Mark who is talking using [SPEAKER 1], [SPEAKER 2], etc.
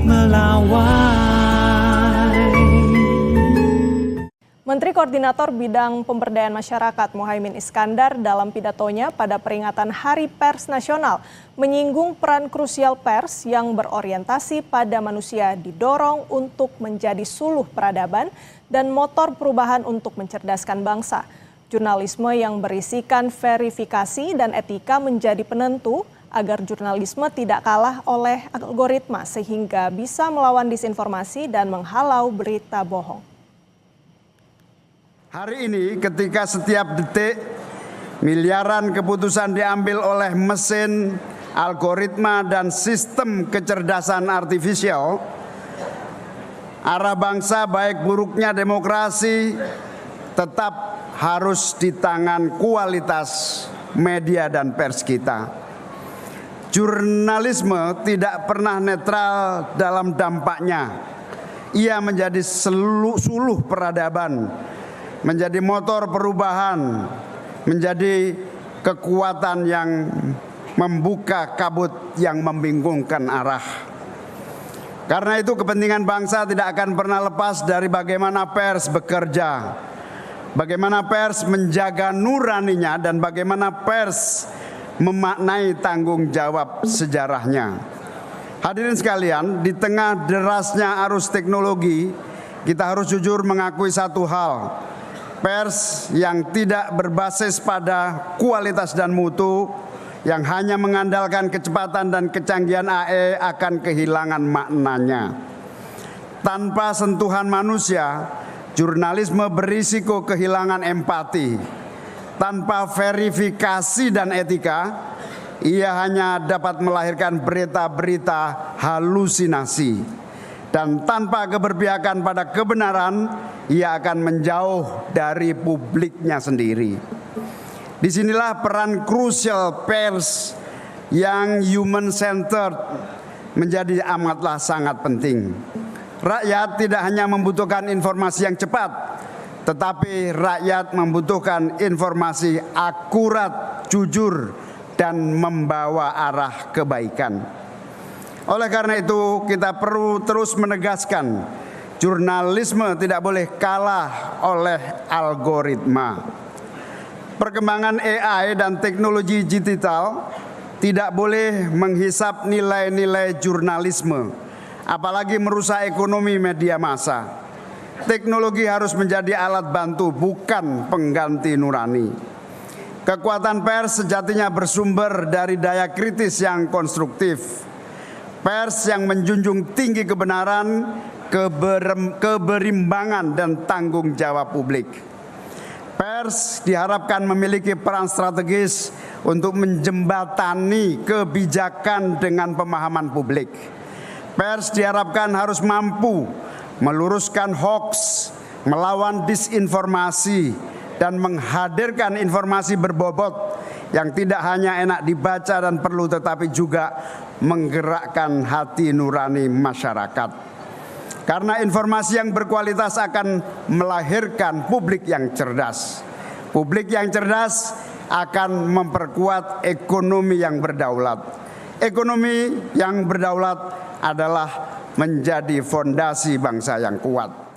[SPEAKER 1] melawai.
[SPEAKER 2] Menteri Koordinator Bidang Pemberdayaan Masyarakat Muhaimin Iskandar dalam pidatonya pada peringatan Hari Pers Nasional menyinggung peran krusial pers yang berorientasi pada manusia didorong untuk menjadi suluh peradaban dan motor perubahan untuk mencerdaskan bangsa. Jurnalisme yang berisikan verifikasi dan etika menjadi penentu agar jurnalisme tidak kalah oleh algoritma sehingga bisa melawan disinformasi dan menghalau berita bohong.
[SPEAKER 3] Hari ini ketika setiap detik miliaran keputusan diambil oleh mesin, algoritma, dan sistem kecerdasan artifisial, arah bangsa baik buruknya demokrasi tetap harus di tangan kualitas media dan pers kita. Jurnalisme tidak pernah netral dalam dampaknya. Ia menjadi suluh peradaban, menjadi motor perubahan, menjadi kekuatan yang membuka kabut yang membingungkan arah. Karena itu kepentingan bangsa tidak akan pernah lepas dari bagaimana pers bekerja, bagaimana pers menjaga nuraninya, dan bagaimana pers memaknai tanggung jawab sejarahnya. Hadirin sekalian, di tengah derasnya arus teknologi, kita harus jujur mengakui satu hal. Pers yang tidak berbasis pada kualitas dan mutu, yang hanya mengandalkan kecepatan dan kecanggihan AI akan kehilangan maknanya. Tanpa sentuhan manusia, jurnalisme berisiko kehilangan empati. Tanpa verifikasi dan etika, ia hanya dapat melahirkan berita-berita halusinasi. Dan tanpa keberpihakan pada kebenaran, ia akan menjauh dari publiknya sendiri. Disinilah peran krusial pers yang human-centered menjadi amatlah sangat penting. Rakyat tidak hanya membutuhkan informasi yang cepat, tetapi rakyat membutuhkan informasi akurat, jujur, dan membawa arah kebaikan. Oleh karena itu, kita perlu terus menegaskan, jurnalisme tidak boleh kalah oleh algoritma. Perkembangan AI dan teknologi digital tidak boleh menghisap nilai-nilai jurnalisme, apalagi merusak ekonomi media massa. Teknologi harus menjadi alat bantu, bukan pengganti nurani. Kekuatan pers sejatinya bersumber dari daya kritis yang konstruktif. Pers yang menjunjung tinggi kebenaran, keberimbangan, dan tanggung jawab publik. Pers diharapkan memiliki peran strategis untuk menjembatani kebijakan dengan pemahaman publik. Pers diharapkan harus mampu meluruskan hoaks, melawan disinformasi, dan menghadirkan informasi berbobot yang tidak hanya enak dibaca dan perlu, tetapi juga menggerakkan hati nurani masyarakat. Karena informasi yang berkualitas akan melahirkan publik yang cerdas. Publik yang cerdas akan memperkuat ekonomi yang berdaulat. Ekonomi yang berdaulat adalah menjadi fondasi bangsa yang kuat.